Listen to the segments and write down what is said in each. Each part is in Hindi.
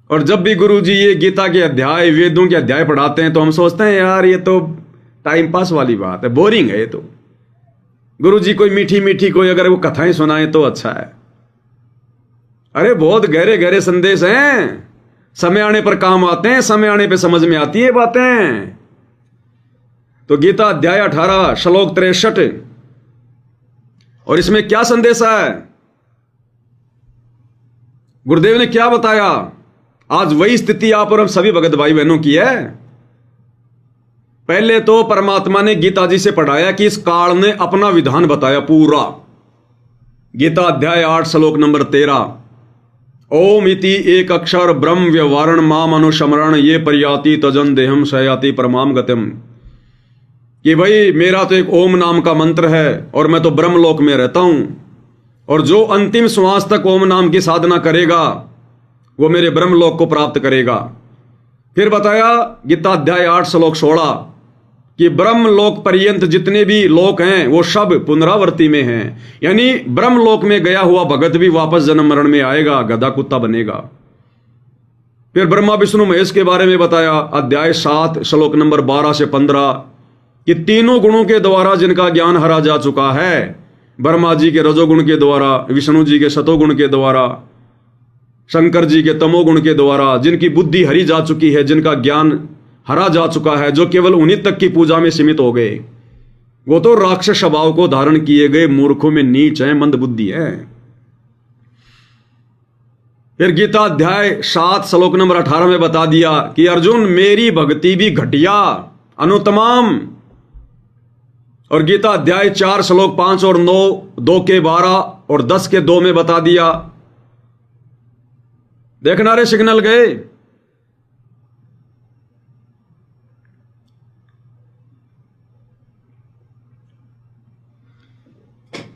और जब भी गुरुजी ये गीता के अध्याय, वेदों के अध्याय पढ़ाते हैं तो हम सोचते हैं यार ये तो टाइम पास वाली बात है, बोरिंग है ये तो। गुरुजी कोई मीठी मीठी कोई अगर वो कथाएं सुनाए तो अच्छा है। अरे बहुत गहरे गहरे संदेश हैं, समय आने पर काम आते हैं, समय आने पर समझ में आती है बातें। तो गीता अध्याय 18 श्लोक 63, और इसमें क्या संदेश है, गुरुदेव ने क्या बताया। आज वही स्थिति आप और हम सभी भगत भाई बहनों की है। पहले तो परमात्मा ने गीता जी से पढ़ाया कि इस काल ने अपना विधान बताया पूरा। गीता अध्याय 8 श्लोक नंबर 13, ओम इति एक अक्षर ब्रह्म व्यवहारण माम अनुशमरण ये पर्याति तजन देहम शयाति परमाम गतिम। कि भाई मेरा तो एक ओम नाम का मंत्र है और मैं तो ब्रह्मलोक में रहता हूं, और जो अंतिम श्वास तक ओम नाम की साधना करेगा वो मेरे ब्रह्मलोक को प्राप्त करेगा। फिर बताया गीता अध्याय 8 श्लोक 16 कि ब्रह्मलोक पर्यंत जितने भी लोक हैं वो सब पुनरावर्ती में हैं, यानी ब्रह्मलोक में गया हुआ भगत भी वापस जन्म मरण में आएगा, गधा कुत्ता बनेगा। फिर ब्रह्मा विष्णु महेश के बारे में बताया अध्याय 7 श्लोक नंबर 12 से 15 कि तीनों गुणों के द्वारा जिनका ज्ञान हरा जा चुका है, ब्रह्मा जी के रजोगुण के द्वारा, विष्णु जी के सतोगुण के द्वारा, शंकर जी के तमोगुण के द्वारा, जिनकी बुद्धि हरी जा चुकी है, जिनका ज्ञान हरा जा चुका है, जो केवल उन्हीं तक की पूजा में सीमित हो गए, वो तो राक्षस स्वभाव को धारण किए गए मूर्खों में नीच है, मंद बुद्धि है। फिर गीता अध्याय 7 श्लोक नंबर 18 में बता दिया कि अर्जुन मेरी भक्ति भी घटिया अनुतमाम। और गीता अध्याय 4 श्लोक 5 और 9, 2 के 12 और 10 के 2 में बता दिया। देखना रे सिग्नल गए।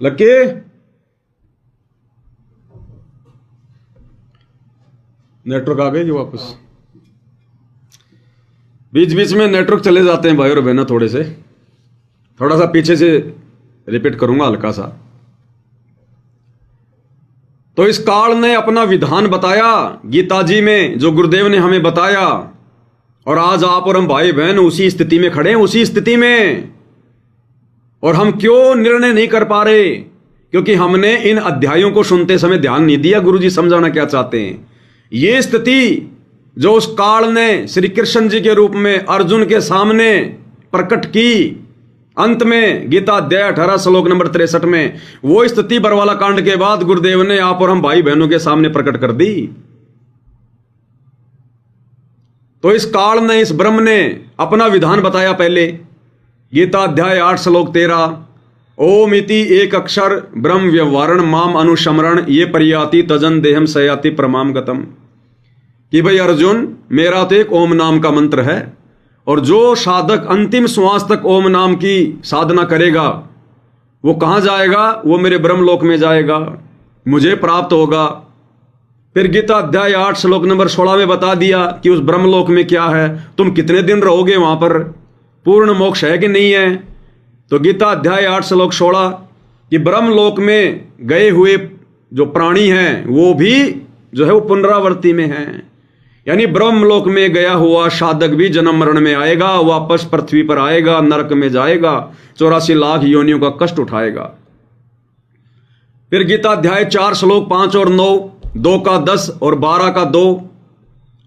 लगे नेटवर्क आ गए जी वापस। बीच बीच में नेटवर्क चले जाते हैं भाई और बहनों, थोड़ा सा पीछे से रिपीट करूंगा हल्का सा। तो इस काल ने अपना विधान बताया गीता जी में, जो गुरुदेव ने हमें बताया, और आज आप और हम भाई बहन उसी स्थिति में खड़े हैं, उसी स्थिति में। और हम क्यों निर्णय नहीं कर पा रहे? क्योंकि हमने इन अध्यायों को सुनते समय ध्यान नहीं दिया गुरुजी समझाना क्या चाहते हैं। ये स्थिति जो उस काल ने श्री कृष्ण जी के रूप में अर्जुन के सामने प्रकट की, अंत में गीता अध्याय 18 श्लोक नंबर 63 में, वो स्थिति बरवाला कांड के बाद गुरुदेव ने आप और हम भाई बहनों के सामने प्रकट कर दी। तो इस काल ने, इस ब्रह्म ने अपना विधान बताया पहले। गीता अध्याय 8 श्लोक 13, ओम इति एक अक्षर ब्रह्म व्यवहारण माम अनुशमरण ये पर्याति तजन देहम शयाति परमाम गतम। कि भाई अर्जुन मेरा तो एक ओम नाम का मंत्र है, और जो साधक अंतिम श्वास तक ओम नाम की साधना करेगा वो कहां जाएगा? वो मेरे ब्रह्मलोक में जाएगा, मुझे प्राप्त होगा। फिर गीता अध्याय 8 श्लोक नंबर 16 में बता दिया कि उस ब्रह्मलोक में क्या है, तुम कितने दिन रहोगे वहां पर, पूर्ण मोक्ष है कि नहीं है। तो गीता अध्याय 8 श्लोक 16 कि ब्रह्मलोक में गए हुए जो प्राणी हैं वो भी जो है वो पुनरावर्ती में हैं, यानी ब्रह्मलोक में गया हुआ साधक भी जन्म मरण में आएगा, वापस पृथ्वी पर आएगा, नरक में जाएगा, 84 लाख योनियों का कष्ट उठाएगा। फिर गीता अध्याय 4 श्लोक 5 और 9, 2 का 10 और 12 का 2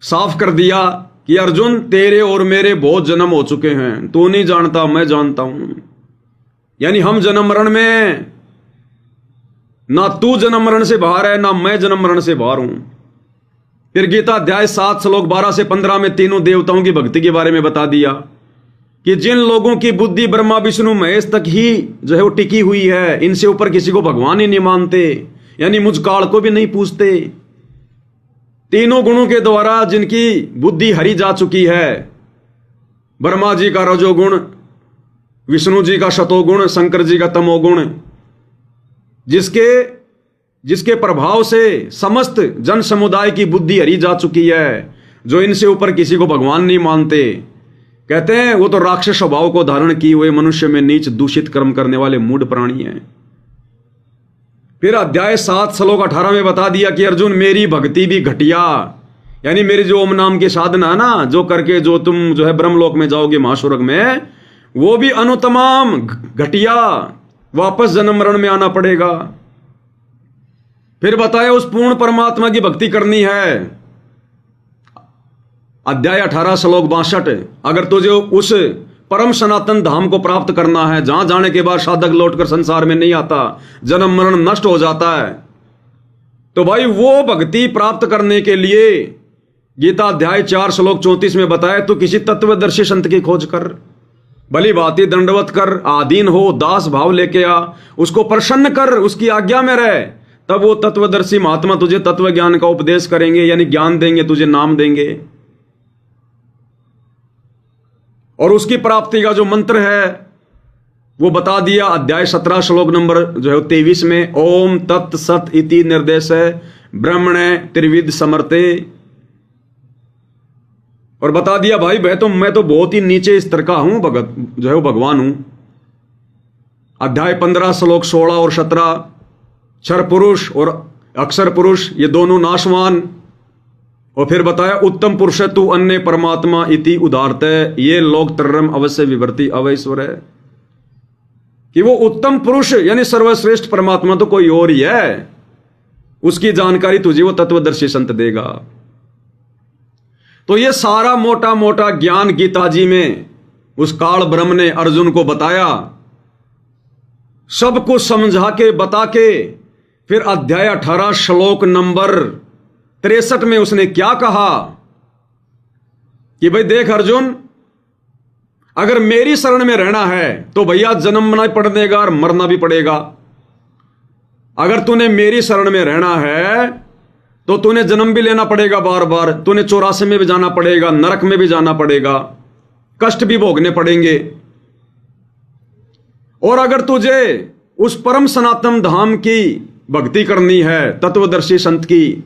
साफ कर दिया कि अर्जुन तेरे और मेरे बहुत जन्म हो चुके हैं, तू नहीं जानता मैं जानता हूं। यानी हम जन्म मरण में, ना तू जन्म मरण से बाहर है ना मैं जन्म मरण से बाहर हूं। फिर गीता अध्याय 7 श्लोक 12 से 15 में तीनों देवताओं की भक्ति के बारे में बता दिया कि जिन लोगों की बुद्धि ब्रह्मा विष्णु महेश तक ही जो है वो टिकी हुई है, इनसे ऊपर किसी को भगवान ही नहीं मानते, यानी मुझ काल को भी नहीं पूछते। तीनों गुणों के द्वारा जिनकी बुद्धि हरी जा चुकी है, ब्रह्मा जी का रजोगुण, विष्णु जी का शतोगुण, शंकर जी का तमोगुण, जिसके प्रभाव से समस्त जन समुदाय की बुद्धि हरी जा चुकी है, जो इनसे ऊपर किसी को भगवान नहीं मानते, कहते हैं वो तो राक्षस स्वभाव को धारण किए हुए मनुष्य में नीच दूषित कर्म करने वाले मूढ़ प्राणी हैं। फिर अध्याय 7 श्लोक 18 में बता दिया कि अर्जुन मेरी भक्ति भी घटिया, यानी मेरी जो ओम नाम की साधना है ना, जो करके जो तुम जो है ब्रह्मलोक में जाओगे महास्वर्ग में, वो भी अनुतमाम घटिया, वापस जन्म मरण में आना पड़ेगा। फिर बताया उस पूर्ण परमात्मा की भक्ति करनी है। अध्याय 18 श्लोक 62। अगर तुझे उस परम सनातन धाम को प्राप्त करना है, जहां जाने के बाद साधक लौटकर संसार में नहीं आता, जन्म मरण नष्ट हो जाता है, तो भाई वो भक्ति प्राप्त करने के लिए गीता अध्याय 4 श्लोक 34 में बताया, तो किसी तत्वदर्शी संत की खोज कर, भली भांति दंडवत कर, आधीन हो, दास भाव लेके आ, उसको प्रसन्न कर, उसकी आज्ञा में रह, तब वो तत्वदर्शी महात्मा तुझे तत्व ज्ञान का उपदेश करेंगे, यानी ज्ञान देंगे, तुझे नाम देंगे। और उसकी प्राप्ति का जो मंत्र है वो बता दिया अध्याय 17 श्लोक नंबर जो है 23 में, ओम तत् सत इति निर्देश ब्रह्मणे त्रिविध समर्थे। और बता दिया भाई मैं तो बहुत ही नीचे स्तर का हूं, भगत जो है वो भगवान हूं। अध्याय 15 श्लोक 16 और 17, क्षर पुरुष और अक्षर पुरुष ये दोनों नाशवान। और फिर बताया उत्तम पुरुष तू अन्य परमात्मा इति उदारते, ये लोक तरम अवश्य विवर्ती अवैश्वर है, कि वो उत्तम पुरुष यानी सर्वश्रेष्ठ परमात्मा तो कोई और ही है, उसकी जानकारी तुझे वो तत्वदर्शी संत देगा। तो ये सारा मोटा मोटा ज्ञान गीता जी में उस काल ब्रह्म ने अर्जुन को बताया, सब कुछ समझा के बता के फिर अध्याय 18 श्लोक नंबर 63 में उसने क्या कहा कि भाई देख अर्जुन, अगर मेरी शरण में रहना है तो भैया जन्मना पड़ेगा और मरना भी पड़ेगा। अगर तूने मेरी शरण में रहना है तो तूने जन्म भी लेना पड़ेगा बार बार, तूने 84 में भी जाना पड़ेगा, नरक में भी जाना पड़ेगा, कष्ट भी भोगने पड़ेंगे। और अगर तुझे उस परम सनातन धाम की भक्ति करनी है, तत्वदर्शी संत की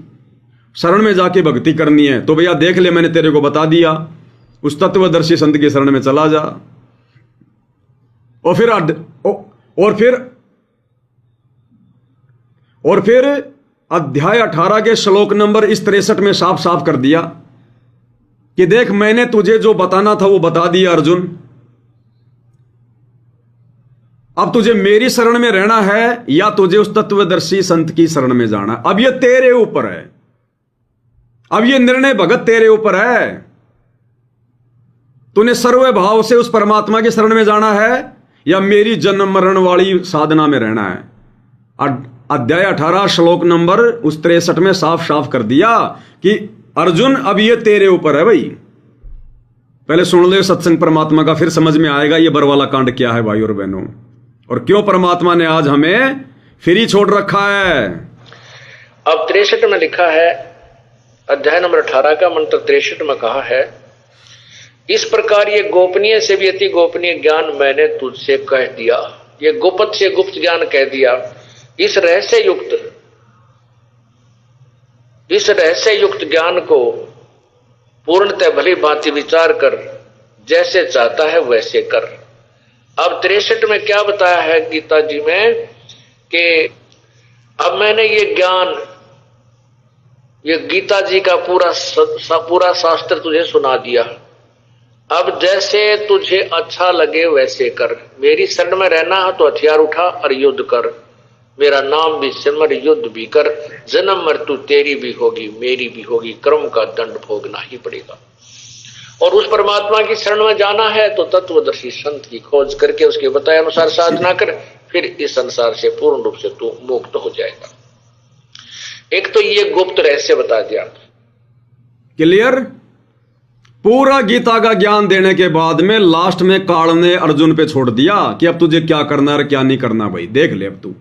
शरण में जाके भक्ति करनी है, तो भैया देख ले, मैंने तेरे को बता दिया, उस तत्वदर्शी संत की शरण में चला जा। और फिर अध्याय 18 के श्लोक नंबर इस 63 में साफ साफ कर दिया कि देख मैंने तुझे जो बताना था वो बता दिया अर्जुन, अब तुझे मेरी शरण में रहना है या तुझे उस तत्वदर्शी संत की शरण में जाना है, अब ये तेरे ऊपर है, अब ये निर्णय भगत तेरे ऊपर है। तूने सर्व भाव से उस परमात्मा की शरण में जाना है या मेरी जन्म मरण वाली साधना में रहना है। अध्याय 18 श्लोक नंबर उस 63 में साफ साफ कर दिया कि अर्जुन अब ये तेरे ऊपर है। भाई पहले सुन ले सत्संग परमात्मा का, फिर समझ में आएगा ये बरवाला कांड क्या है भाई और बहनों, और क्यों परमात्मा ने आज हमें फ्री छोड़ रखा है। अब 63 में लिखा है, अध्याय नंबर 18 का मंत्र 63 में कहा है, इस प्रकार ये गोपनीय से भी अति गोपनीय ज्ञान मैंने तुझसे कह दिया, ये गुप्त से गुप्त ज्ञान कह दिया। इस रहस्य युक्त ज्ञान को पूर्णतः भली भांति विचार कर, जैसे चाहता है वैसे कर। अब 63 में क्या बताया है गीता जी में कि अब मैंने ये ज्ञान, ये गीता जी का पूरा शास्त्र तुझे सुना दिया, अब जैसे तुझे अच्छा लगे वैसे कर। मेरी शरण में रहना है तो हथियार उठा और युद्ध कर, मेरा नाम भी सिमर, युद्ध भी कर, जन्म मृत्यु तेरी भी होगी मेरी भी होगी, कर्म का दंड भोगना ही पड़ेगा। और उस परमात्मा की शरण में जाना है तो तत्वदर्शी संत की खोज करके उसके बताए अनुसार साधना कर, फिर इस संसार से पूर्ण रूप से तू मुक्त हो जाएगा। एक तो ये गुप्त रहस्य बता दिया, क्लियर। पूरा गीता का ज्ञान देने के बाद में लास्ट में काल ने अर्जुन पे छोड़ दिया कि अब तुझे क्या करना है और क्या नहीं करना। भाई देख ले अब तू,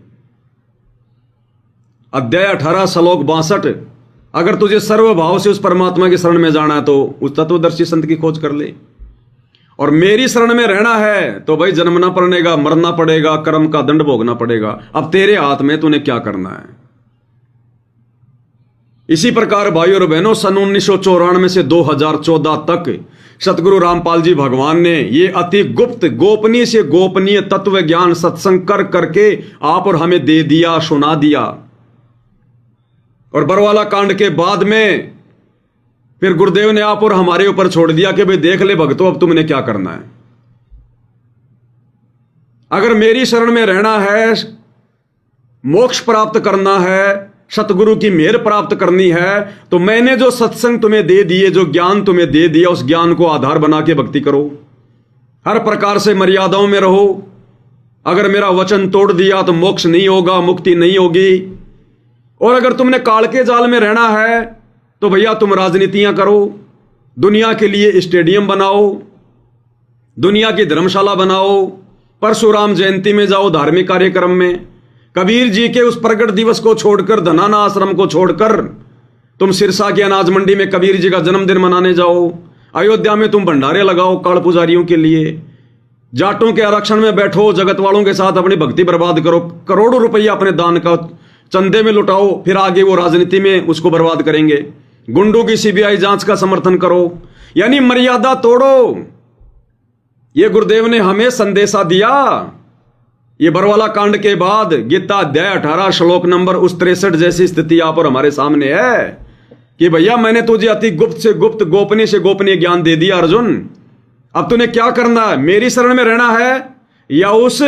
अध्याय 18 श्लोक 62, अगर तुझे सर्व भाव से उस परमात्मा की शरण में जाना है तो उस तत्वदर्शी संत की खोज कर ले, और मेरी शरण में रहना है तो भाई जन्मना पड़ेगा, मरना पड़ेगा, कर्म का दंड भोगना पड़ेगा। अब तेरे हाथ में तूने क्या करना है। इसी प्रकार भाई और बहनों, सन 1994 से 2014 तक सतगुरु रामपाल जी भगवान ने ये अति गुप्त गोपनीय से गोपनीय तत्व ज्ञान सत्संग कर करके आप और हमें दे दिया, सुना दिया। और बरवाला कांड के बाद में फिर गुरुदेव ने आप और हमारे ऊपर छोड़ दिया कि भाई देख ले भक्तों, अब तुमने क्या करना है। अगर मेरी शरण में रहना है, मोक्ष प्राप्त करना है, सतगुरु की मेहर प्राप्त करनी है, तो मैंने जो सत्संग तुम्हें दे दिए, जो ज्ञान तुम्हें दे दिया, उस ज्ञान को आधार बना के भक्ति करो। हर प्रकार से मर्यादाओं में रहो। अगर मेरा वचन तोड़ दिया तो मोक्ष नहीं होगा, मुक्ति नहीं होगी। और अगर तुमने काल के जाल में रहना है तो भैया तुम राजनीतियां करो, दुनिया के लिए स्टेडियम बनाओ, दुनिया की धर्मशाला बनाओ, परशुराम जयंती में जाओ, धार्मिक कार्यक्रम में, कबीर जी के उस प्रगट दिवस को छोड़कर, धनाना आश्रम को छोड़कर तुम सिरसा की अनाज मंडी में कबीर जी का जन्मदिन मनाने जाओ, अयोध्या में तुम भंडारे लगाओ काल पुजारियों के लिए, जाटों के आरक्षण में बैठो, जगत वालों के साथ अपनी भक्ति बर्बाद करो, करोड़ों रुपया अपने दान का चंदे में लुटाओ, फिर आगे वो राजनीति में उसको बर्बाद करेंगे। गुंडों की सीबीआई जांच का समर्थन करो, यानी मर्यादा तोड़ो। ये गुरुदेव ने हमें संदेशा दिया। ये बरवाला कांड के बाद गीता अध्याय 18 श्लोक नंबर 63 जैसी स्थिति आप और हमारे सामने है कि भैया मैंने तुझे अति गुप्त से गुप्त, गोपनीय से गोपनीय ज्ञान दे दिया अर्जुन। अब तूने क्या करना है? मेरी शरण में रहना है या उस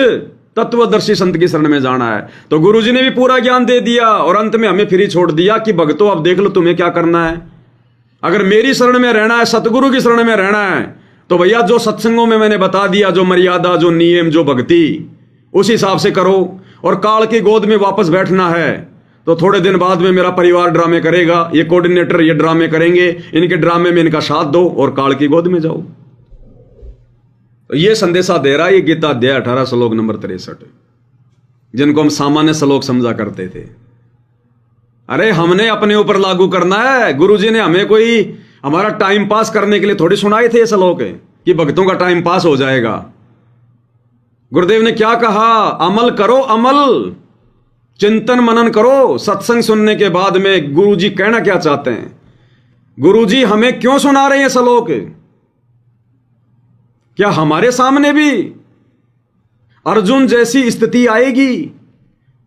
तत्वदर्शी संत की शरण में जाना है? तो गुरुजी ने भी पूरा ज्ञान दे दिया और अंत में हमें फ्री छोड़ दिया कि भक्तों अब देख लो तुम्हें क्या करना है। अगर मेरी शरण में रहना है, सतगुरु की शरण में रहना है, तो भैया जो सत्संगों में मैंने बता दिया, जो मर्यादा, जो नियम, जो भक्ति, उस हिसाब से करो। और काल की गोद में वापस बैठना है तो थोड़े दिन बाद में मेरा परिवार ड्रामे करेगा, ये कोऑर्डिनेटर ये ड्रामे करेंगे, इनके ड्रामे में इनका साथ दो और काल की गोद में जाओ। तो ये संदेशा दे रहा है ये गीता अध्याय 18 श्लोक नंबर 63, जिनको हम सामान्य श्लोक समझा करते थे। अरे हमने अपने ऊपर लागू करना है। गुरुजी ने हमें कोई हमारा टाइम पास करने के लिए थोड़ी सुनाए थे ये श्लोक कि भक्तों का टाइम पास हो जाएगा। गुरुदेव ने क्या कहा? अमल करो, अमल, चिंतन मनन करो। सत्संग सुनने के बाद में गुरुजी कहना क्या चाहते हैं, गुरुजी हमें क्यों सुना रहे हैं श्लोक? क्या हमारे सामने भी अर्जुन जैसी स्थिति आएगी?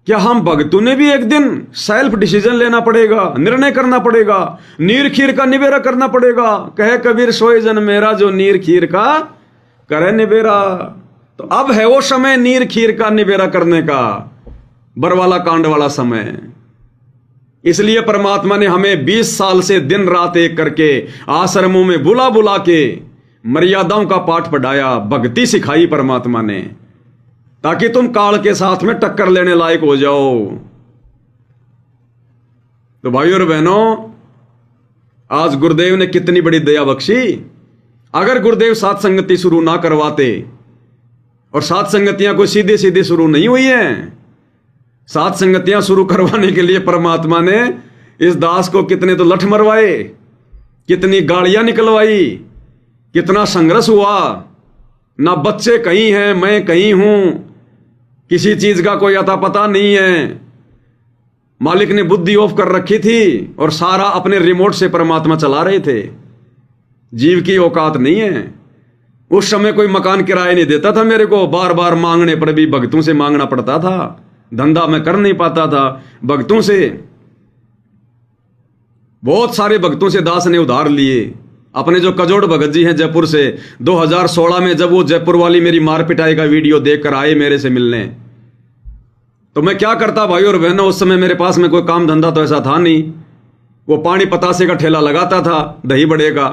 क्या हम भक्तों ने भी एक दिन सेल्फ डिसीजन लेना पड़ेगा, निर्णय करना पड़ेगा, नीर खीर का निबेरा करना पड़ेगा? कहे कबीर सोए जन मेरा, जो नीर खीर का करे निबेरा। तो अब है वो समय नीर खीर का निबेरा करने का, बरवाला कांड वाला समय। इसलिए परमात्मा ने हमें 20 साल से दिन रात एक करके आश्रमों में बुला बुला के मर्यादाओं का पाठ पढ़ाया, भक्ति सिखाई परमात्मा ने, ताकि तुम काल के साथ में टक्कर लेने लायक हो जाओ। तो भाइयों और बहनों, आज गुरुदेव ने कितनी बड़ी दया बख्शी। अगर गुरुदेव साथ संगति शुरू ना करवाते, और साथ संगतियां कोई सीधे सीधे शुरू नहीं हुई हैं, साथ संगतियां शुरू करवाने के लिए परमात्मा ने इस दास को कितने तो लठ मरवाए, कितनी गालियां निकलवाई, कितना संघर्ष हुआ। ना बच्चे कहीं हैं, मैं कहीं हूं, किसी चीज का कोई अता पता नहीं है। मालिक ने बुद्धि ऑफ कर रखी थी और सारा अपने रिमोट से परमात्मा चला रहे थे। जीव की औकात नहीं है। उस समय कोई मकान किराए नहीं देता था मेरे को, बार बार मांगने पर भी भक्तों से मांगना पड़ता था। धंधा मैं कर नहीं पाता था भक्तों से। बहुत सारे भक्तों से दास ने उधार लिए। अपने जो कजोड़ भगत जी हैं जयपुर से, 2016 में जब वो जयपुर वाली मेरी मार पिटाई का वीडियो देखकर आए मेरे से मिलने, तो मैं क्या करता भाई और बहनों, उस समय मेरे पास में कोई काम धंधा तो ऐसा था नहीं। वो पानी पतासे का ठेला लगाता था, दही बड़े का।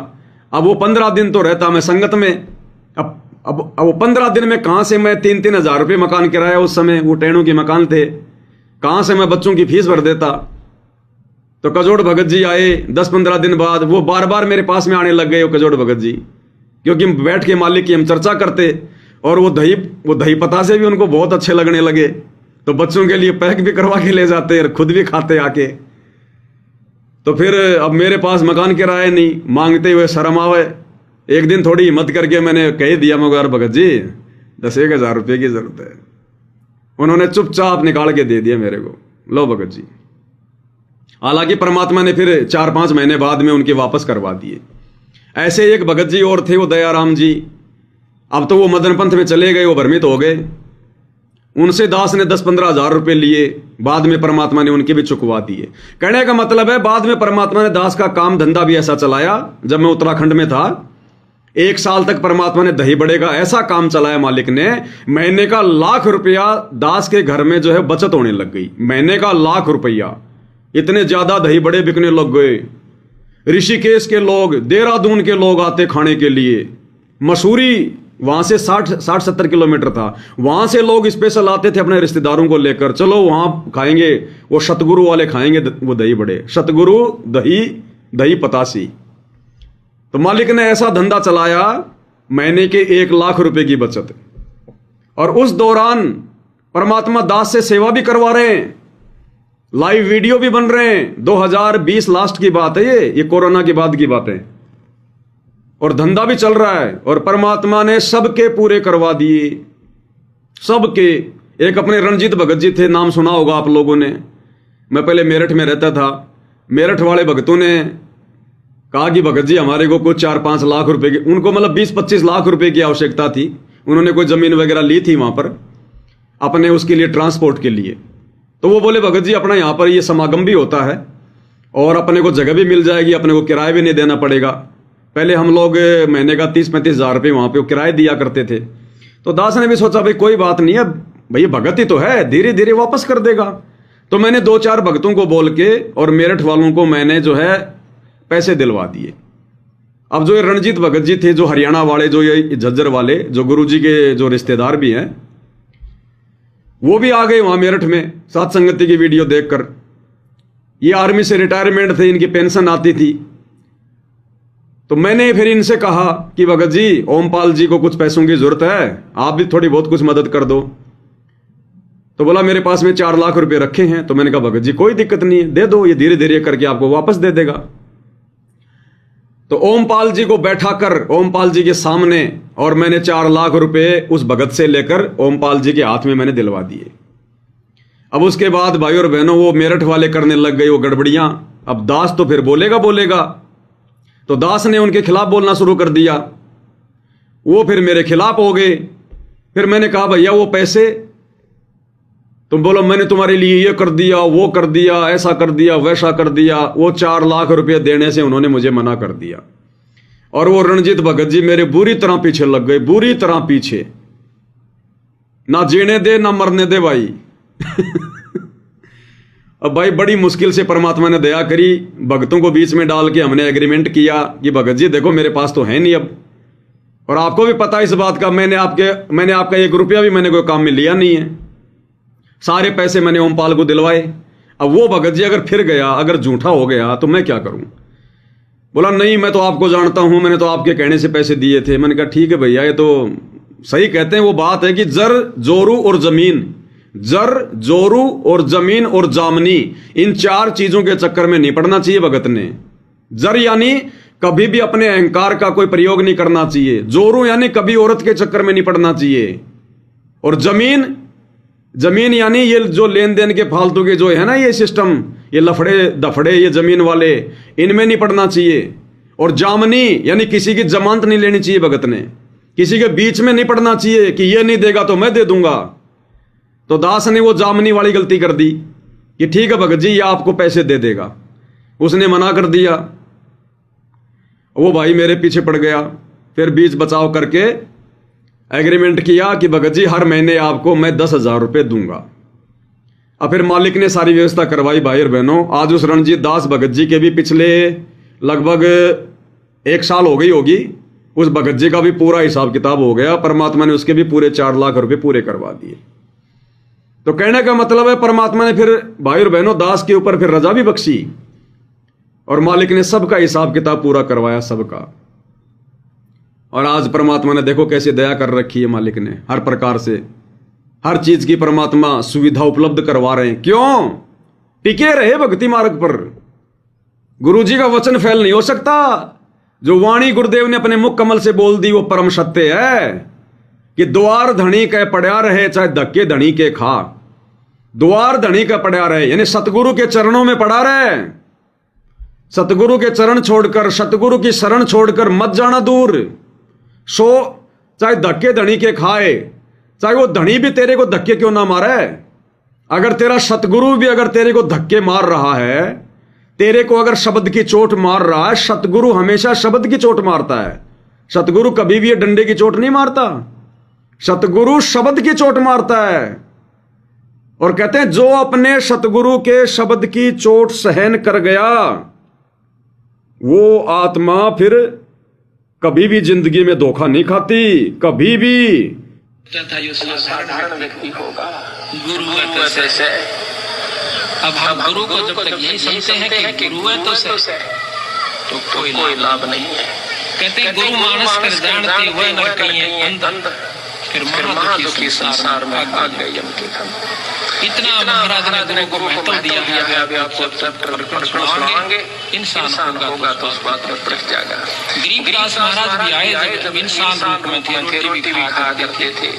अब वो 15 दिन तो रहता मैं संगत में। अब वो 15 दिन में कहां से मैं 3-3 हजार रुपये मकान किराया, उस समय वो टेणों के मकान थे, कहां से मैं बच्चों की फीस भर देता। तो कजोड़ भगत जी आए 10-15 दिन बाद, वो बार बार मेरे पास में आने लग गए वो कजोड़ भगत जी, क्योंकि बैठ के मालिक की हम चर्चा करते और वो दही पतासे भी उनको बहुत अच्छे लगने लगे। तो बच्चों के लिए पैक भी करवा के ले जाते और खुद भी खाते आके। तो फिर अब मेरे पास मकान किराया नहीं, मांगते हुए शर्म आवे। एक दिन थोड़ी हिम्मत करके मैंने कह दिया, मगर भगत जी 10-1 हजार रुपये की जरूरत है। उन्होंने चुपचाप निकाल के दे दिया मेरे को, लो भगत जी। हालांकि परमात्मा ने फिर 4-5 महीने बाद में उनके वापस करवा दिए। ऐसे एक भगत जी और थे, वो दयाराम जी। अब तो वो मदन पंथ में चले गए, वो भ्रमित हो गए। उनसे दास ने 10-15 हजार रुपए लिए, बाद में परमात्मा ने उनके भी चुकवा दिए। कहने का मतलब है बाद में परमात्मा ने दास का काम धंधा भी ऐसा चलाया। जब मैं उत्तराखंड में था 1 साल तक परमात्मा ने दही बड़े का ऐसा काम चलाया मालिक ने, महीने का 1 लाख रुपया दास के घर में जो है बचत होने लग गई। महीने का 1 लाख रुपया, इतने ज्यादा दही बड़े बिकने लग गए। ऋषिकेश के लोग, देहरादून के लोग आते खाने के लिए। मसूरी वहां से 60-70 किलोमीटर था, वहां से लोग स्पेशल आते थे अपने रिश्तेदारों को लेकर, चलो वहां खाएंगे, वो सतगुरु वाले खाएंगे वो दही बड़े, सतगुरु दही पतासी। तो मालिक ने ऐसा धंधा चलाया, महीने के 1 लाख रुपए की बचत। और उस दौरान परमात्मा दास से सेवा भी करवा रहे हैं, लाइव वीडियो भी बन रहे हैं। 2020 लास्ट की बात है, ये कोरोना के बाद की बात है, और धंधा भी चल रहा है। और परमात्मा ने सबके पूरे करवा दिए, सबके। एक अपने रणजीत भगत जी थे, नाम सुना होगा आप लोगों ने। मैं पहले मेरठ में रहता था, मेरठ वाले भगतों ने कहा कि भगत जी हमारे को कुछ 4-5 लाख रुपए की, उनको मतलब 20-25 लाख रुपए की आवश्यकता थी। उन्होंने कोई जमीन वगैरह ली थी वहां पर अपने उसके लिए, ट्रांसपोर्ट के लिए। तो वो बोले भगत जी अपना यहाँ पर ये समागम भी होता है और अपने को जगह भी मिल जाएगी, अपने को किराया भी नहीं देना पड़ेगा। पहले हम लोग महीने का 30-35 हजार रुपये वहां पे किराए दिया करते थे। तो दास ने भी सोचा भाई कोई बात नहीं है, भाई भगत ही तो है, धीरे धीरे वापस कर देगा। तो मैंने 2-4 भगतों को बोल के और मेरठ वालों को मैंने जो है पैसे दिलवा दिए। अब जो ये रणजीत भगत जी थे, जो हरियाणा वाले, जो ये झज्जर वाले, जो गुरुजी के जो रिश्तेदार भी हैं, वो भी आ गए वहां मेरठ में सात संगति की वीडियो देखकर। ये आर्मी से रिटायरमेंट थे, इनकी पेंशन आती थी। तो मैंने फिर इनसे कहा कि भगत जी ओमपाल जी को कुछ पैसों की जरूरत है, आप भी थोड़ी बहुत कुछ मदद कर दो। तो बोला मेरे पास में 4 लाख रुपए रखे हैं। तो मैंने कहा भगत जी कोई दिक्कत नहीं है, दे दो, ये धीरे धीरे करके आपको वापस दे देगा। तो ओमपाल जी को बैठा कर ओमपाल जी के सामने, और मैंने 4 लाख रुपए उस भगत से लेकर ओमपाल जी के हाथ में मैंने दिलवा दिए। अब उसके बाद भाई और बहनों वो मेरठ वाले करने लग गए वो गड़बड़ियां। अब दास तो फिर बोलेगा। तो दास ने उनके खिलाफ बोलना शुरू कर दिया, वो फिर मेरे खिलाफ हो गए। फिर मैंने कहा भैया वो पैसे, तुम बोलो मैंने तुम्हारे लिए ये कर दिया, वो कर दिया, ऐसा कर दिया, वैसा कर दिया। वो 4 लाख रुपए देने से उन्होंने मुझे मना कर दिया। और वो रणजीत भगत जी मेरे बुरी तरह पीछे लग गए, बुरी तरह पीछे। ना जीने दे ना मरने दे भाई। अब भाई बड़ी मुश्किल से परमात्मा ने दया करी, भगतों को बीच में डाल के हमने एग्रीमेंट किया कि भगत जी देखो मेरे पास तो है नहीं अब, और आपको भी पता है इस बात का, मैंने आपका 1 रुपया भी मैंने कोई काम में लिया नहीं है, सारे पैसे मैंने ओमपाल को दिलवाए। अब वो भगत जी अगर फिर गया, अगर झूठा हो गया तो मैं क्या करूं? बोला नहीं मैं तो आपको जानता हूं, मैंने तो आपके कहने से पैसे दिए थे। मैंने कहा ठीक है भैया, ये तो सही कहते हैं, वो बात है कि जर जोरू और जमीन, जर जोरू और जमीन और जामनी, इन 4 चीजों के चक्कर में नहीं पड़ना चाहिए भगत ने। जर यानी कभी भी अपने अहंकार का कोई प्रयोग नहीं करना चाहिए, जोरू यानी कभी औरत के चक्कर में नहीं पड़ना चाहिए, और जमीन यानी ये जो लेन देन के फालतू के जो है ना ये सिस्टम, ये लफड़े दफड़े ये जमीन वाले, इनमें नहीं पड़ना चाहिए। और जामनी यानी किसी की जमानत नहीं लेनी चाहिए भगत ने, किसी के बीच में नहीं पड़ना चाहिए कि ये नहीं देगा तो मैं दे दूंगा। तो दास ने वो जामनी वाली गलती कर दी कि ठीक है भगत जी ये आपको पैसे दे देगा, उसने मना कर दिया। वो भाई मेरे पीछे पड़ गया, फिर बीच बचाव करके एग्रीमेंट किया कि भगत जी हर महीने आपको मैं 10,000 रुपये दूंगा। अब फिर मालिक ने सारी व्यवस्था करवाई भाई और बहनों। आज उस रणजीत दास भगत जी के भी पिछले लगभग 1 साल हो गई होगी, उस भगत जी का भी पूरा हिसाब किताब हो गया, परमात्मा ने उसके भी पूरे 4 लाख रुपए पूरे करवा दिए। तो कहने का मतलब है परमात्मा ने फिर भाई और बहनों दास के ऊपर फिर रजा भी बख्शी, और मालिक ने सबका हिसाब किताब पूरा करवाया, सबका। और आज परमात्मा ने देखो कैसे दया कर रखी है, मालिक ने हर प्रकार से हर चीज की परमात्मा सुविधा उपलब्ध करवा रहे हैं। क्यों? टिके रहे भक्ति मार्ग पर। गुरुजी का वचन फेल नहीं हो सकता। जो वाणी गुरुदेव ने अपने मुख कमल से बोल दी वो परम सत्य है कि द्वार धनी के पड़ा रहे चाहे धक्के धनी के खा। द्वार धनी का पड़ा रहे यानी सतगुरु के चरणों में पड़ा रहे। सतगुरु के चरण छोड़कर, सतगुरु की शरण छोड़कर मत जाना दूर। सो चाहे धक्के धनी के खाए, चाहे वो धनी भी तेरे को धक्के क्यों ना मारे, अगर तेरा सतगुरु भी अगर तेरे को धक्के मार रहा है, तेरे को अगर शब्द की चोट मार रहा है, सतगुरु हमेशा शब्द की चोट मारता है। सतगुरु कभी भी ये डंडे की चोट नहीं मारता, सतगुरु शब्द की चोट मारता है। और कहते हैं जो अपने सतगुरु के शब्द की चोट सहन कर गया, वो आत्मा फिर कभी भी जिंदगी में धोखा नहीं खाती, कभी भी। साधारण व्यक्ति होगा, गुरु से। अब हम गुरु को जब तक यही समझते हैं कि गुरु है तो कोई लाभ नहीं है। कहते हैं गुरु मानस कर जानते हुए न कहीं अंध, फिर महादुखी संसार में आ गए यम के खंड। इतना महाराज ने गुरु को महत्व दिया है। अभी आपको प्रकरण सुनाएंगे, इंसान होगा तो उस बात में प्रख जाएगा। गरीबदास महाराज भी आए जब इंसान रूप में थे, रोटी भी खा करते थे,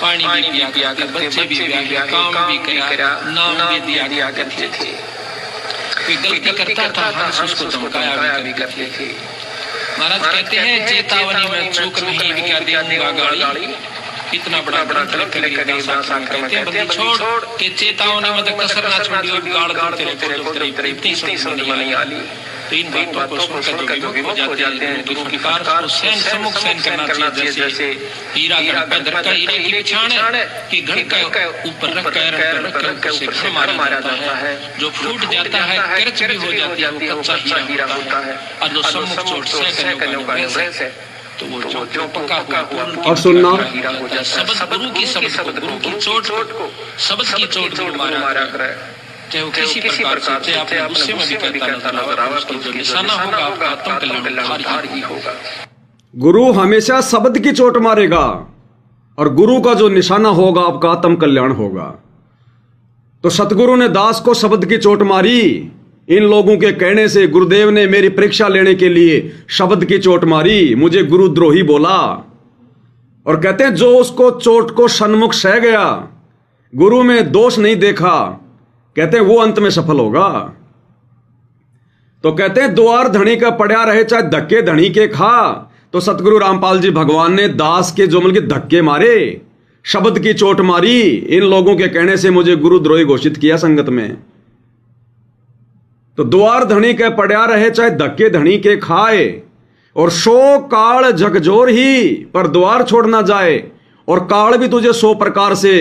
पानी भी पिया करते, बच्चे भी ब्याह, काम भी करा, नाम भी दिया करते थे। कोई गलती करता था हंस उसको धमकाया भी करते थे। महाराज कहते हैं चेतावनी में चूक नहीं भी क्या देऊंगा गाड़ी, इतना बड़ा कहते हैं छोड़ के चेतावनी में तो कसर ना छोड़ियो, गाड़ तेरे इतनी समझ नहीं आली। तो इन बातों को सुनकर जो विमुख हो जाते हैं, गुरु की कार को सम्मुख सहन करना चाहिए। जैसे हीरा धड़का हीरे की पिछाड़ है कि घड़ का ऊपर रख कर उसे मारा जाता है। जो फूट जाता है कर्च भी हो जाती है, वो कच्चा हीरा होता है। और जो सम्मुख चोट सह करने का है तो वो जो पक्का और सुनना शब्द गुरु की गुरु की चोट को शब्द की चोट गुरु मारा करे, चाहे वो किसी प्रकार से, चाहे आपने गुस्से में भी कहता नजर आवे, उसकी जो निशाना होगा आपका आत्मकल्याण ही होगा। गुरु हमेशा शब्द की चोट मारेगा और गुरु का जो निशाना होगा आपका आत्म कल्याण होगा। तो सतगुरु ने दास को शब्द की चोट मारी, इन लोगों के कहने से गुरुदेव ने मेरी परीक्षा लेने के लिए शब्द की चोट मारी, मुझे गुरुद्रोही बोला। और कहते हैं जो उसको चोट को सन्मुख सह गया, गुरु में दोष नहीं देखा, कहते हैं वो अंत में सफल होगा। तो कहते हैं द्वार धनी का पड़ा रहे चाहे धक्के धनी के खा। तो सतगुरु रामपाल जी भगवान ने दास के जोमल के धक्के मारे, शब्द की चोट मारी, इन लोगों के कहने से मुझे गुरुद्रोही घोषित किया संगत में। तो द्वार धनी के पड़ा रहे चाहे धक्के धनी के खाए, और सो काल झकझोर ही पर द्वार छोड़ ना जाए। और काल भी तुझे 100 प्रकार से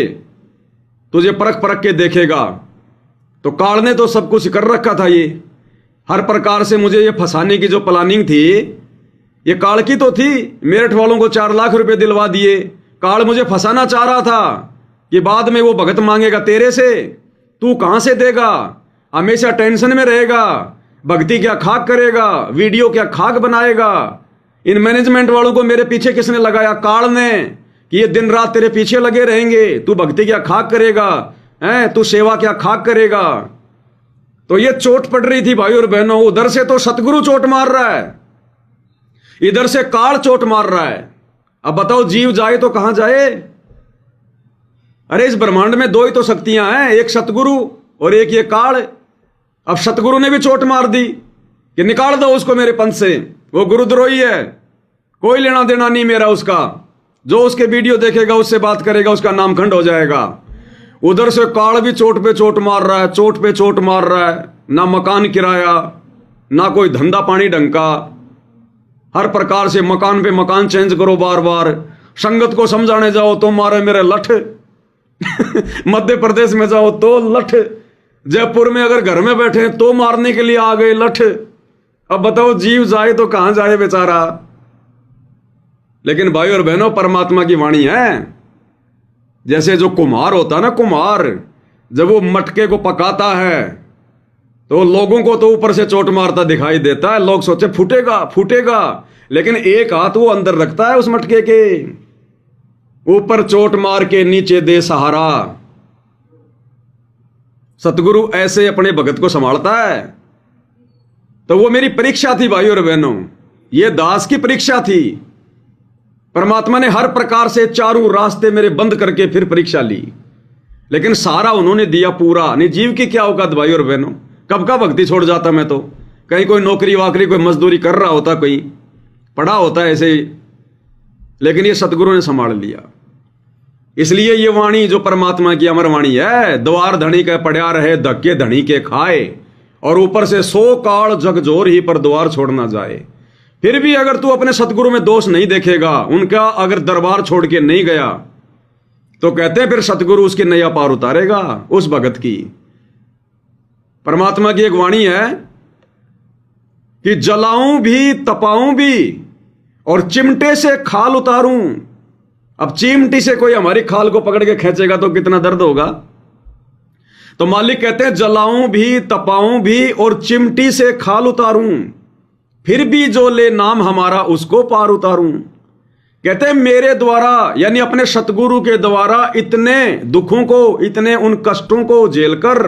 तुझे परख परख के देखेगा। तो काल ने तो सब कुछ कर रखा था, ये हर प्रकार से मुझे ये फंसाने की जो प्लानिंग थी ये काल की तो थी। मेरठ वालों को 4 लाख रुपए दिलवा दिए, काल मुझे फंसाना चाह रहा था कि बाद में वो भगत मांगेगा तेरे से, तू कहां से देगा, हमेशा टेंशन में रहेगा, भक्ति क्या खाक करेगा, वीडियो क्या खाक बनाएगा। इन मैनेजमेंट वालों को मेरे पीछे किसने लगाया? काल ने, कि ये दिन रात तेरे पीछे लगे रहेंगे, तू भक्ति क्या खाक करेगा, हैं तू सेवा क्या खाक करेगा। तो ये चोट पड़ रही थी भाई और बहनों, उधर से तो सतगुरु चोट मार रहा है, इधर से काल चोट मार रहा है। अब बताओ जीव जाए तो कहां जाए? अरे इस ब्रह्मांड में 2 ही तो शक्तियां हैं, एक सतगुरु और एक ये काल। अब सतगुरु ने भी चोट मार दी कि निकाल दो उसको मेरे पंथ से, वो गुरुद्रोही है, कोई लेना देना नहीं मेरा उसका, जो उसके वीडियो देखेगा उससे बात करेगा उसका नाम खंड हो जाएगा। उधर से काल भी चोट पे चोट मार रहा है, चोट पे चोट मार रहा है, ना मकान किराया, ना कोई धंधा पानी ढंग का, हर प्रकार से मकान पे मकान चेंज करो बार बार। संगत को समझाने जाओ तो मारे मेरे लठ मध्य प्रदेश में जाओ तो लठ, जयपुर में अगर घर में बैठे तो मारने के लिए आ गए लठ। अब बताओ जीव जाए तो कहां जाए बेचारा। लेकिन भाई और बहनों परमात्मा की वाणी है, जैसे जो कुम्हार होता है ना, कुम्हार जब वो मटके को पकाता है तो लोगों को तो ऊपर से चोट मारता दिखाई देता है, लोग सोचे फूटेगा फूटेगा, लेकिन एक हाथ वो अंदर रखता है उस मटके के, ऊपर चोट मार के नीचे दे सहारा। सतगुरु ऐसे अपने भगत को संभालता है। तो वो मेरी परीक्षा थी भाई और बहनों, ये दास की परीक्षा थी। परमात्मा ने हर प्रकार से चारों रास्ते मेरे बंद करके फिर परीक्षा ली, लेकिन सारा उन्होंने दिया पूरा। नहीं जीव की क्या औकात भाई और बहनों, कब का भक्ति छोड़ जाता मैं तो, कहीं कोई नौकरी वाकरी कोई मजदूरी कर रहा होता, कोई पढ़ा होता ऐसे ही, लेकिन ये सतगुरु ने संभाल लिया। इसलिए ये वाणी जो परमात्मा की अमर वाणी है, द्वार धनी के पड़या रहे धक्के धनी के खाए, और ऊपर से 100 काल जगजोर ही पर द्वार छोड़ ना जाए। फिर भी अगर तू अपने सतगुरु में दोष नहीं देखेगा, उनका अगर दरबार छोड़ के नहीं गया, तो कहते हैं फिर सतगुरु उसकी नैया पार उतारेगा उस भगत की। परमात्मा की एक वाणी है कि जलाऊं भी तपाऊं भी और चिमटे से खाल उतारूं। अब चिमटी से कोई हमारी खाल को पकड़ के खींचेगा तो कितना दर्द होगा। तो मालिक कहते हैं जलाऊं भी तपाऊं भी और चिमटी से खाल उतारूं, फिर भी जो ले नाम हमारा उसको पार उतारूं। कहते हैं मेरे द्वारा यानी अपने सतगुरु के द्वारा इतने दुखों को, इतने उन कष्टों को झेल कर,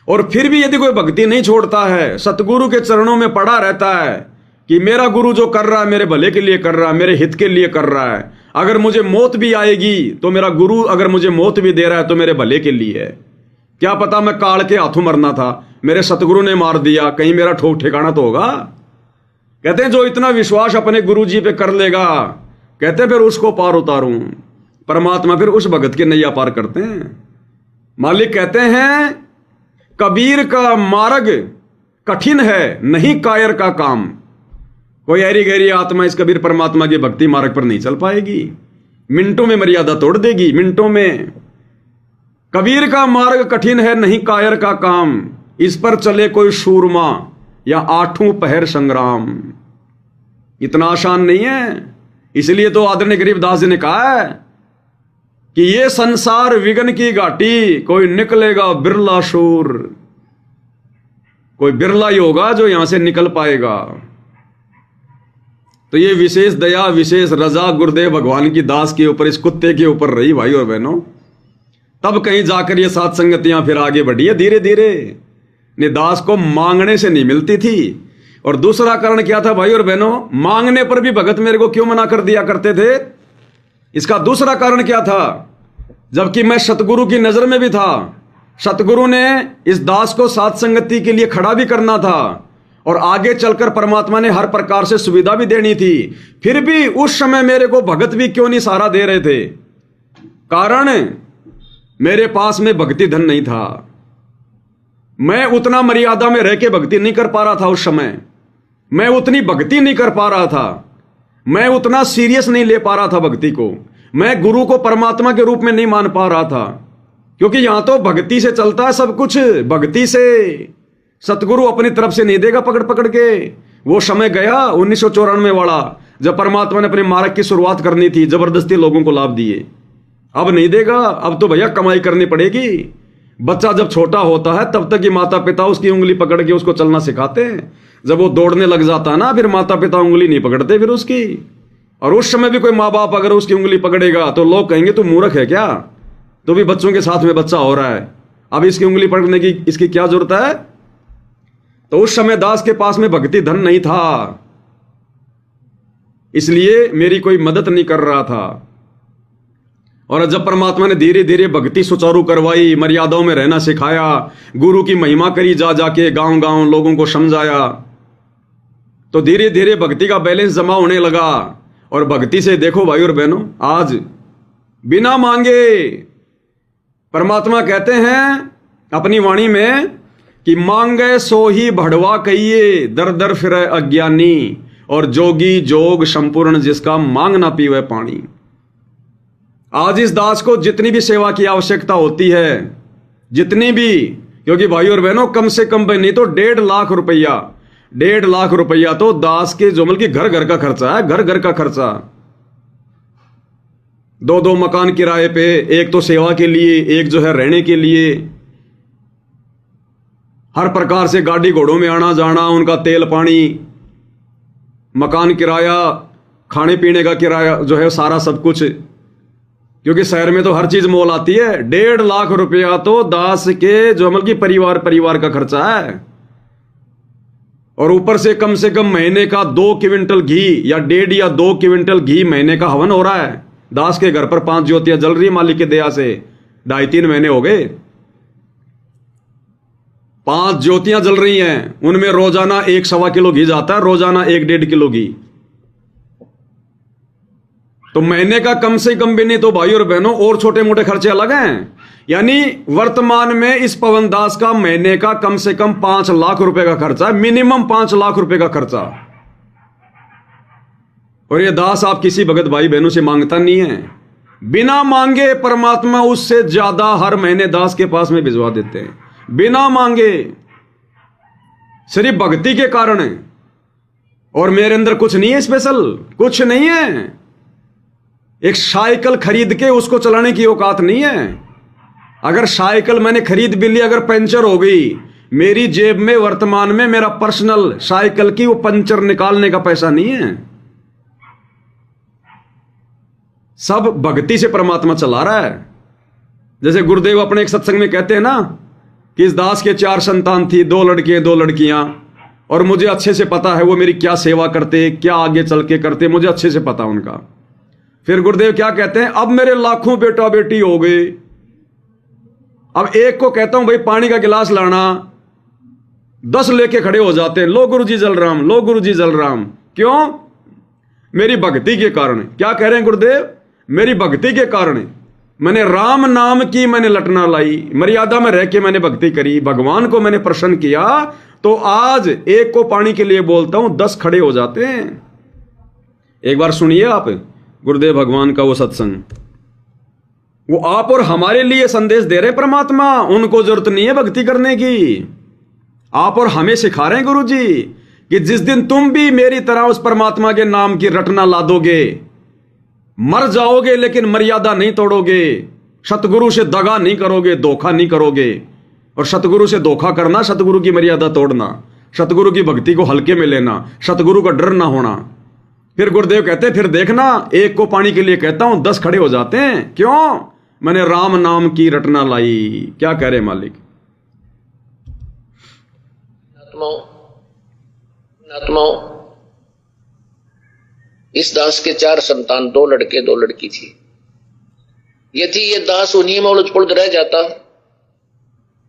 और फिर भी यदि कोई भक्ति नहीं छोड़ता है, सतगुरु के चरणों में पड़ा रहता है कि मेरा गुरु जो कर रहा है मेरे भले के लिए कर रहा है, मेरे हित के लिए कर रहा है, अगर मुझे मौत भी आएगी तो मेरा गुरु अगर मुझे मौत भी दे रहा है तो मेरे भले के लिए है। क्या पता मैं काल के हाथों मरना था, मेरे सतगुरु ने मार दिया, कहीं मेरा ठोक ठिकाना तो होगा। कहते हैं जो इतना विश्वास अपने गुरु जी पे कर लेगा, कहते हैं फिर उसको पार उतारूं। परमात्मा फिर उस भगत की नैया पार करते हैं। मालिक कहते हैं कबीर का मार्ग कठिन है नहीं कायर का काम। कोई ऐरी गहरी आत्मा इस कबीर परमात्मा की भक्ति मार्ग पर नहीं चल पाएगी, मिनटों में मर्यादा तोड़ देगी, मिनटों में। कबीर का मार्ग कठिन है नहीं कायर का काम, इस पर चले कोई शूरमा या आठों पहर संग्राम। इतना आसान नहीं है। इसलिए तो आदरणीय गरीबदास जी ने कहा है कि ये संसार विघ्न की घाटी, कोई निकलेगा बिरला शूर। कोई बिरला ही होगा जो यहां से निकल पाएगा। तो ये विशेष दया, विशेष रजा गुरुदेव भगवान की दास के ऊपर, इस कुत्ते के ऊपर रही भाई और बहनों। तब कहीं जाकर ये सात संगतियां फिर आगे बढ़ी है धीरे धीरे। ने दास को मांगने से नहीं मिलती थी। और दूसरा कारण क्या था भाई और बहनों, मांगने पर भी भगत मेरे को क्यों मना कर दिया करते थे? इसका दूसरा कारण क्या था? जबकि मैं सतगुरु की नजर में भी था, सतगुरु ने इस दास को सात संगति के लिए खड़ा भी करना था और आगे चलकर परमात्मा ने हर प्रकार से सुविधा भी देनी थी, फिर भी उस समय मेरे को भगत भी क्यों नहीं सहारा दे रहे थे? कारण मेरे पास में भक्ति धन नहीं था। मैं उतना मर्यादा में रह के भक्ति नहीं कर पा रहा था उस समय। मैं उतनी भक्ति नहीं कर पा रहा था। मैं उतना सीरियस नहीं ले पा रहा था भक्ति को। मैं गुरु को परमात्मा के रूप में नहीं मान पा रहा था, क्योंकि यहां तो भक्ति से चलता है सब कुछ। भक्ति से सतगुरु अपनी तरफ से नहीं देगा पकड़ पकड़ के। वो समय गया 1994 वाला, जब परमात्मा ने अपने मार्ग की शुरुआत करनी थी, जबरदस्ती लोगों को लाभ दिए। अब नहीं देगा, अब तो भैया कमाई करनी पड़ेगी। बच्चा जब छोटा होता है तब तक ही माता पिता उसकी उंगली पकड़ के उसको चलना सिखाते हैं। जब वो दौड़ने लग जाता है ना, फिर माता पिता उंगली नहीं पकड़ते फिर उसकी। और उस समय भी कोई माँ बाप अगर उसकी उंगली पकड़ेगा तो लोग कहेंगे तू मूर्ख है क्या, तो भी बच्चों के साथ में बच्चा हो रहा है, अब इसकी उंगली पकड़ने की इसकी क्या जरूरत है? तो उस समय दास के पास में भक्ति धन नहीं था, इसलिए मेरी कोई मदद नहीं कर रहा था। और जब परमात्मा ने धीरे धीरे भक्ति सुचारू करवाई, मर्यादाओं में रहना सिखाया, गुरु की महिमा करी जा जाके गांव गांव लोगों को समझाया, तो धीरे धीरे भक्ति का बैलेंस जमा होने लगा। और भक्ति से देखो भाई और बहनों, आज बिना मांगे परमात्मा कहते हैं अपनी वाणी में कि मांगे सो ही बढ़वा कहिए, दर दर फिरे अज्ञानी, और जोगी जोग संपूर्ण जिसका मांग ना पीवे पानी। आज इस दास को जितनी भी सेवा की आवश्यकता होती है, जितनी भी, क्योंकि भाई और बहनों कम से कम नहीं तो 1.5 लाख रुपया, 1.5 लाख रुपया तो दास के जो बल्कि घर घर का खर्चा है, घर घर का खर्चा। 2-2 मकान किराए पे, एक तो सेवा के लिए, एक जो है रहने के लिए, हर प्रकार से गाड़ी घोड़ों में आना जाना, उनका तेल पानी, मकान किराया, खाने पीने का किराया जो है सारा सब कुछ, क्योंकि शहर में तो हर चीज मोल आती है। 1.5 लाख रुपया तो दास के जो मतलब परिवार का खर्चा है। और ऊपर से कम महीने का 2 क्विंटल घी या 1.5 या 2 क्विंटल घी महीने का हवन हो रहा है। दास के घर पर 5 ज्योतियां जल रही है मालिक की दया से, 2.5-3 महीने हो गए, 5 ज्योतियां जल रही हैं। उनमें रोजाना 1-1.25 किलो घी जाता है, रोजाना 1-1.5 किलो घी। तो महीने का कम से कम भी नहीं तो भाई और बहनों और छोटे मोटे खर्चे अलग हैं। यानी वर्तमान में इस पवन दास का महीने का कम से कम 5 लाख रुपए का खर्चा है, मिनिमम 5 लाख रुपए का खर्चा। और ये दास आप किसी भगत भाई बहनों से मांगता नहीं है, बिना मांगे परमात्मा उससे ज्यादा हर महीने दास के पास में भिजवा देते हैं, बिना मांगे, सिर्फ भक्ति के कारण है। और मेरे अंदर कुछ नहीं है स्पेशल, कुछ नहीं है। एक साइकिल खरीद के उसको चलाने की औकात नहीं है। अगर साइकिल मैंने खरीद भी ली, अगर पंचर हो गई, मेरी जेब में वर्तमान में मेरा पर्सनल साइकिल की वो पंचर निकालने का पैसा नहीं है। सब भक्ति से परमात्मा चला रहा है। जैसे गुरुदेव अपने एक सत्संग में कहते हैं ना कि इस दास के 4 संतान थी, 2 लड़के 2 लड़कियां, और मुझे अच्छे से पता है वो मेरी क्या सेवा करते, क्या आगे चल के करते, मुझे अच्छे से पता उनका। फिर गुरुदेव क्या कहते हैं, अब मेरे लाखों बेटा बेटी हो गए, अब एक को कहता हूं भाई पानी का गिलास लाना, 10 लेके खड़े हो जाते हैं, लो गुरुजी जलराम, लो गुरुजी जलराम। क्यों? मेरी भक्ति के कारण। क्या कह रहे हैं गुरुदेव? मेरी भक्ति के कारण मैंने राम नाम की मैंने लटना लाई, मर्यादा में रह के मैंने भक्ति करी, भगवान को मैंने प्रसन्न किया, तो आज एक को पानी के लिए बोलता हूं, 10 खड़े हो जाते हैं। एक बार सुनिए आप गुरुदेव भगवान का वो सत्संग, वो आप और हमारे लिए संदेश दे रहे हैं परमात्मा। उनको जरूरत नहीं है भक्ति करने की, आप और हमें सिखा रहे हैं गुरु जी कि जिस दिन तुम भी मेरी तरह उस परमात्मा के नाम की रटना ला दोगे, मर जाओगे लेकिन मर्यादा नहीं तोड़ोगे, सतगुरु से दगा नहीं करोगे, धोखा नहीं करोगे। और सतगुरु से धोखा करना, सतगुरु की मर्यादा तोड़ना, सतगुरु की भक्ति को हल्के में लेना, सतगुरु का डर ना होना। फिर गुरुदेव कहते हैं, फिर देखना एक को पानी के लिए कहता हूं, 10 खड़े हो जाते हैं। क्यों? मैंने राम नाम की रटना लाई। क्या कह रहे मालिक? आत्माओं, इस दास के 4 संतान, 2 लड़के 2 लड़की थी। यदि ये दास उन्हीं में उलझ पुलझ रह जाता,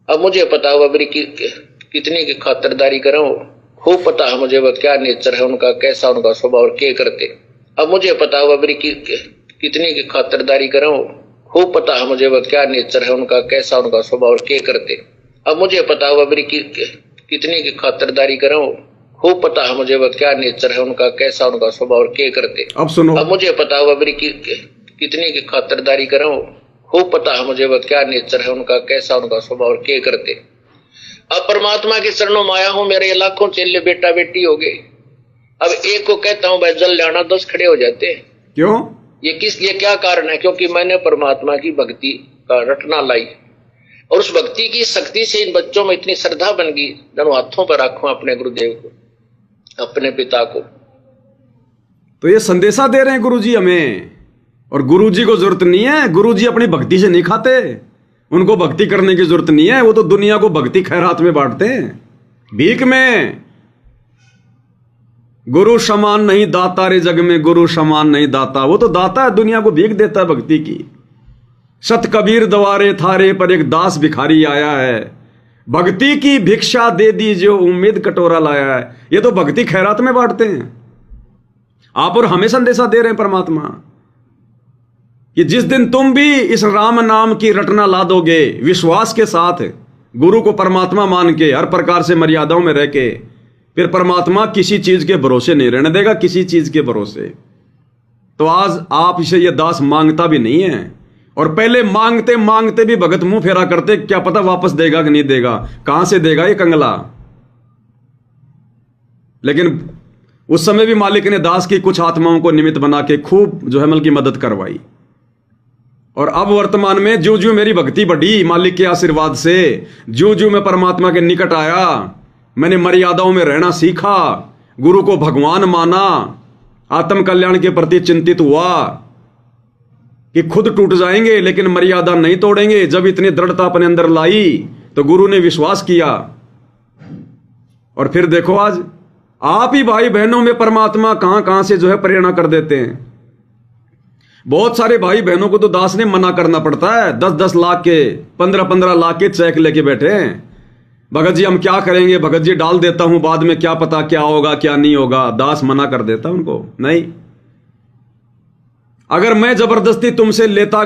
अब मुझे पता हुआ मेरी कितनी की खातिरदारी करूं, खूब पता है मुझे वह क्या नेचर है उनका, कैसा उनका स्वभाव और क्या करते। अब मुझे पता हुआ मेरी कितनी की खातिरदारी करूं, खूब पता है मुझे वह क्या नेचर है उनका, कैसा उनका स्वभाव और क्या करते। अब मुझे पता हुआ मेरी कितनी की खातिरदारी करूं, खूब पता है मुझे वह क्या नेचर है उनका, कैसा उनका स्वभाव और क्या करते। अब सुनो, अब मुझे पता हुआ मेरी कितनी की खातिरदारी करूं, खूब पता है मुझे वह क्या नेचर है उनका, कैसा उनका स्वभाव और क्या करते। अब परमात्मा के चरणों में आया हूं, मेरे लाखों चेले बेटा बेटी हो गए। अब एक को कहता हूं भाई जल लाना, 10 खड़े हो जाते हैं। क्यों? ये क्या कारण है? क्योंकि मैंने परमात्मा की भक्ति का रटना लाई, और उस भक्ति की शक्ति से इन बच्चों में इतनी श्रद्धा बन गई, दोनों हाथों पर रखूं अपने गुरुदेव को, अपने पिता को। तो ये संदेशा दे रहे हैं गुरुजी हमें। और गुरुजी को जरूरत नहीं है, गुरुजी अपनी भक्ति से नहीं खाते, उनको भक्ति करने की जरूरत नहीं है। वो तो दुनिया को भक्ति खैरात में बांटते हैं, भीख में। गुरु समान नहीं दाता रे जग में, गुरु समान नहीं दाता। वो तो दाता है, दुनिया को भीख देता है भक्ति की। सत कबीर द्वारे थारे पर एक दास भिखारी आया है, भक्ति की भिक्षा दे दी जो उम्मीद कटोरा लाया है। ये तो भक्ति खैरात में बांटते हैं। आप और हमें संदेशा दे रहे हैं परमात्मा कि जिस दिन तुम भी इस राम नाम की रटना ला दोगे, विश्वास के साथ गुरु को परमात्मा मान के, हर प्रकार से मर्यादाओं में रह के, फिर परमात्मा किसी चीज के भरोसे नहीं रहने देगा, किसी चीज के भरोसे। तो आज आप इसे ये दास मांगता भी नहीं है, और पहले मांगते मांगते भी भगत मुंह फेरा करते, क्या पता वापस देगा कि नहीं देगा, कहां से देगा ये कंगला। लेकिन उस समय भी मालिक ने दास की कुछ आत्माओं को निमित्त बना के खूब जो है की मदद करवाई। और अब वर्तमान में ज्यों ज्यों मेरी भक्ति बढ़ी मालिक के आशीर्वाद से, ज्यों ज्यों मैं परमात्मा के निकट आया, मैंने मर्यादाओं में रहना सीखा, गुरु को भगवान माना, आत्म कल्याण के प्रति चिंतित हुआ कि खुद टूट जाएंगे लेकिन मर्यादा नहीं तोड़ेंगे। जब इतनी दृढ़ता अपने अंदर लाई तो गुरु ने विश्वास किया। और फिर देखो आज आप ही भाई बहनों में परमात्मा कहां कहां से जो है प्रेरणा कर देते हैं। बहुत सारे भाई बहनों को तो दास ने मना करना पड़ता है, 10-10 लाख के, 15-15 लाख के चेक लेके बैठे हैं। भगत जी हम क्या करेंगे, भगत जी डाल देता हूं, बाद में क्या पता क्या होगा क्या नहीं होगा। दास मना कर देता उनको, नहीं। अगर मैं जबरदस्ती तुमसे लेता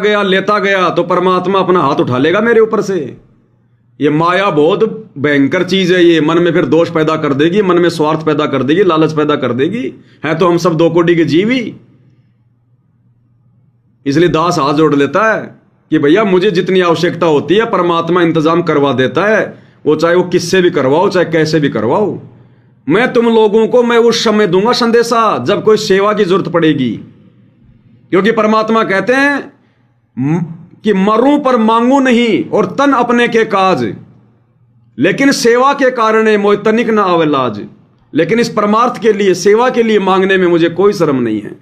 गया तो परमात्मा अपना हाथ उठा लेगा मेरे ऊपर से। ये माया बहुत भयंकर चीज है, ये मन में फिर दोष पैदा कर देगी, मन में स्वार्थ पैदा कर देगी, लालच पैदा कर देगी। है तो हम सब दो कोटि के जीव ही। इसलिए दास हाथ जोड़ लेता है कि भैया मुझे जितनी आवश्यकता होती है परमात्मा इंतजाम करवा देता है, वो चाहे वो किससे भी करवाओ, चाहे कैसे भी करवाओ। मैं तुम लोगों को मैं उस समय दूंगा संदेशा जब कोई सेवा की जरूरत पड़ेगी, क्योंकि परमात्मा कहते हैं कि मरूं पर मांगू नहीं और तन अपने के काज, लेकिन सेवा के कारण मोय तनिक न आवे लाज। लेकिन इस परमार्थ के लिए, सेवा के लिए मांगने में मुझे कोई शर्म नहीं है।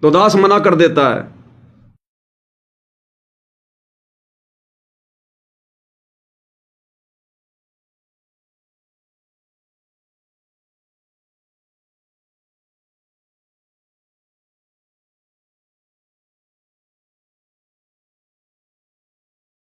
तो दास मना कर देता है